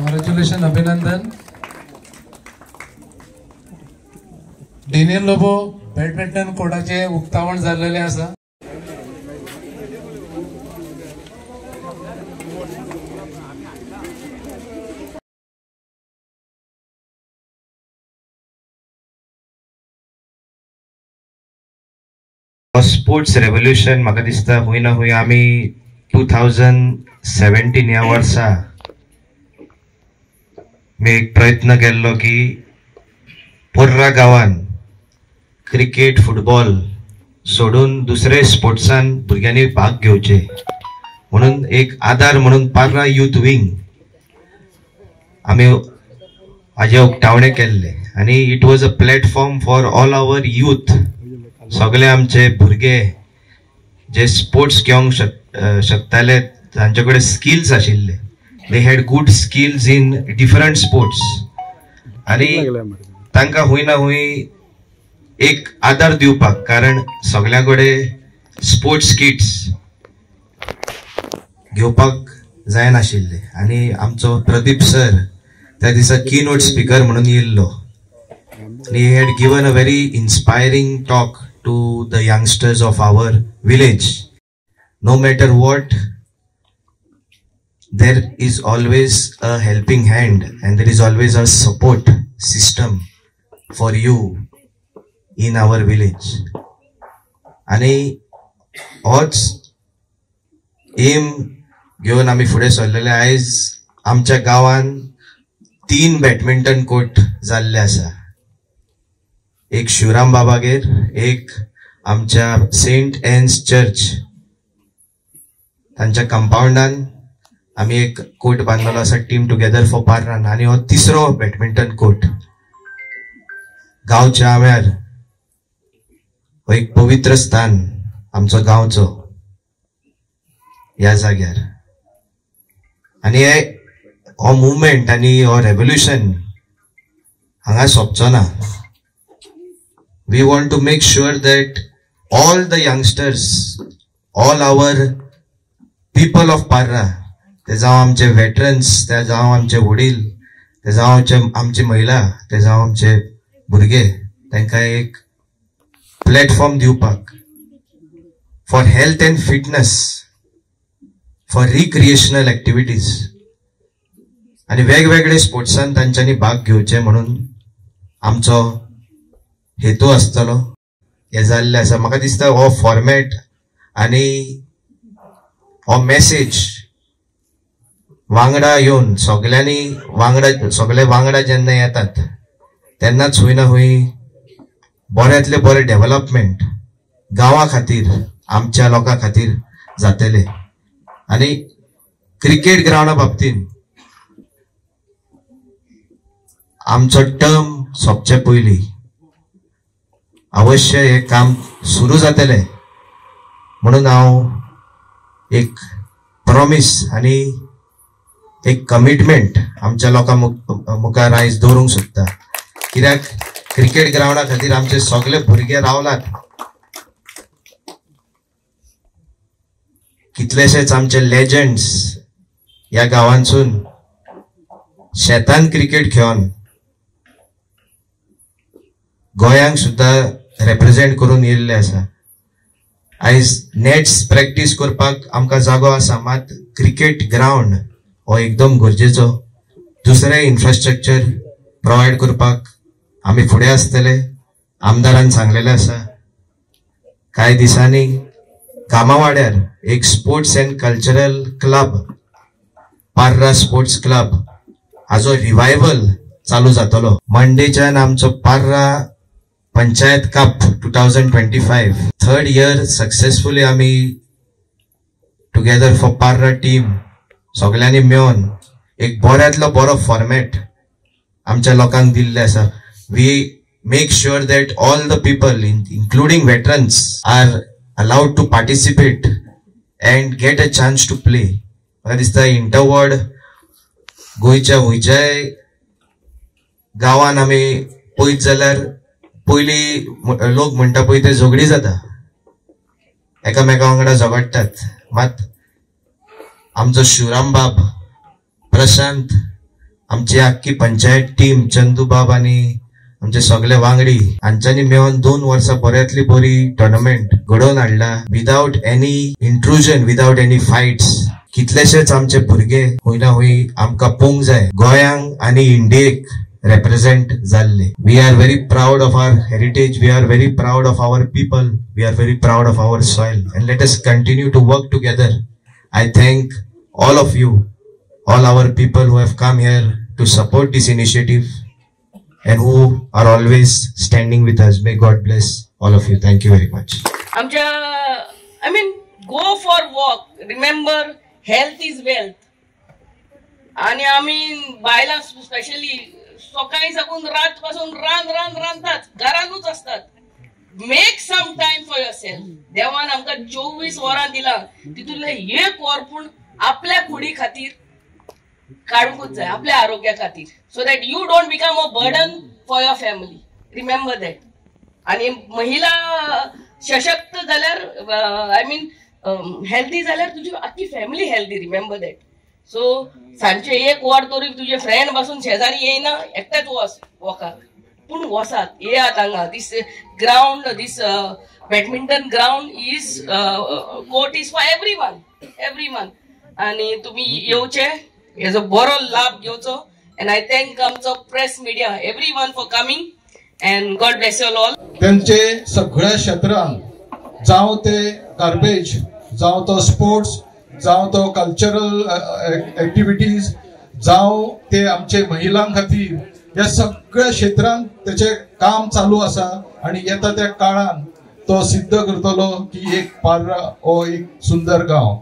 Congratulations, अभिनंदन. Daniel Lobo badminton कोर्टाचे उक्तावण झालेले आसा. स्पोर्ट्स रेव्होल्यूशन म्हाका दिसता हुई ना हुई आमी 2017 ह्या वर्सा मी एक प्रयत्न केल्लो की पुर्रा गावान क्रिकेट फुटबॉल सोडून दुसरे स्पोर्ट्सान भुरग्यांनी भाग घेवचे म्हणून एक आधार म्हणून पार्रा यूथ विंग आमी हाजे उक्तावणे केल्ले आनी it was a platform for all our youth. सगळे आमचे भुरगे जे स्पोर्ट्स घेवंक शकताले तांचे कडेन स्किल्स आशिल्ले. They had good skills in different sports आनी तांकां हुई ना हुई एक आधार दिवपाक कारण सगळ्या कडेन स्पोर्ट्स किट्स घेवपाक जायनाशिल्ले आनी आमचो प्रदीप सर त्या दिसा कीनोट स्पीकर म्हणून येयल्लो. He had given a very inspiring talk to the youngsters of our village. No matter what, there is always a helping hand and there is always a support system for you in our village. आणि होच M घेवन आमी फुडें सरलेले. आयज आमच्या गांवान 3 badminton court जाल्ले आसा. एक शिवराम बाबागेर, एक आमच्या सेंट एन्स चर्च तांच्या कंपाउंडान आमी एक कोर्ट बांदलेलो आसा टीम टुगेदर फॉर पार्रान. आनी हो 3रो बॅडमिंटन कोर्ट गांवच्या आम्यार हो एक पवित्र स्थान आमचो गांवचो ह्या जाग्यार. आनी हो मुवमेंट आनी हो रेव्होल्यूशन हांगा सोंपचो ना. We want to make sure that all the youngsters, all our people of Parra, ते जावं आमचे veterans, ते जावं आमचे वडील, ते जावं आमची महिला, ते जावं आमचे भुरगे, तांकां एक प्लॅटफॉर्म दिवपाक for health and fitness, for recreational activities आणि वेगवेगळे स्पोर्ट्सान तांच्यांनी भाग घेवचे म्हणून आमचो हेतू आसतलो. हे जाल्ले आसा. म्हाका दिसता हो फॉर्मॅट आनी हो मेसेज वांगडा येवन सगळे वांगडा जेन्ना येतात तेन्नाच हुई ना हुई बऱ्यांतले बरें डेव्हलपमेंट गांवा खातीर आमच्या लोकां खातीर जातले. आनी क्रिकेट ग्राउंडा बाबतींत आमचो टर्म सोंपचे पयलीं अवश्य हे काम सुरू जातले म्हणून हांव एक प्रॉमिस आनी एक कमिटमेंट आमच्या लोकां मुखार आयज दवरूंक सोदता. कित्याक क्रिकेट ग्राउंडा खातीर आमचे सगळे भुरगे रावलात. कितलेशेच आमचे लेजंड्स ह्या गांवांसून शेतान क्रिकेट खेळोन गोंयांक सुद्धा रिप्रेझेंट करून येयल्ले आसा. आयज नेट्स प्रॅक्टीस करपाक आमकां जागो आसा मात क्रिकेट ग्राउंड हो एकदम गरजेचो. दुसरे इन्फ्रास्ट्रक्चर प्रोवायड करपाक आमी फुडें आसतले. आमदारान सांगलेलें आसा कांय दिसांनी कामावाड्यार एक sports and cultural club Parra sports club Hajo revival चालू जातलो. मंडेच्यान आमचो Parra panchayat cup 2025 3rd year successfully आमी टुगेदर फॉर पार्रा टीम सगळ्यांनी मेळोन एक बऱ्यांतलो बरो फॉर्मॅट आमच्या लोकांक दिल्ले आसा. We make sure that all the people including veterans are allowed to participate and get a chance to play. म्हाका दिसता इंटरवर्ड गोंयच्या खंयच्याय गांवान आमी पळयत जाल्यार पयली लोक म्हणटा पळय ते झगडी जाता, एकामेका वांगडा झगडटात. मात आमचो शिवराम बाब प्रशांत आमची आख्खी पंचायत टीम चंदूबाब आणि आमचे सगळे वांगडी हांच्यांनी मेळून 2 वर्सां बऱ्यांतली बरी टुर्नामेंट घडोवन हाडला without any इंट्रुजन, without any fights. कितलेशेच आमचे भुरगे हुंय ना हुंय आमकां पोवंक जाय गोंयांक आनी इंडियेक represent जाल्ले. We are very proud of our heritage. We are very proud of our people. We are very proud of our soil. And let us continue to work together. I thank all of you, all our people who have come here to support this initiative and who are always standing with us. May God bless all of you. Thank you very much. Go for walk. Remember, health is wealth. And बायलां specially सकाळी साकून रात पासून रांदतात घरानूच असतात. Make some time for yourself. देवान आमकां 24 वरां दिला, तितूंतले 1 वर पूण आपल्या कुडी खातीर काडूंकूच जाय, आपल्या आरोग्या खातीर, so that you don't become a burden for your family. Remember that. आणि महिला सशक्त जाल्यार हेल्दी जाल्यार तुजी आख्खी family healthy. Remember that. So सांजचे 1 वर तरी तुझे फ्रेंड बसून शेजारी येयना, एकटेच वच वॉकाक, पूण वसात, येयात हांगा. This ground, this badminton ground is court is for everyone. आणि तुम्ही येवचे, हेजो बरो लाभ घेवचो. अँड आय थँक आमचो press media, everyone for coming, and God bless you all. त्यांचे सगळ्या क्षेत्रांत, जावं ते गार्बेज, जावं तो स्पोर्ट्स, जावं तो कल्चरल एक्टिविटीज, जावं ते आमचे महिलां खातीर, ह्या सगळ्या क्षेत्रांत त्याचे काम चालू आसा. आणि येता त्या काळान तो सिद्ध करतलो की एक पार्रा हो एक सुंदर गांव.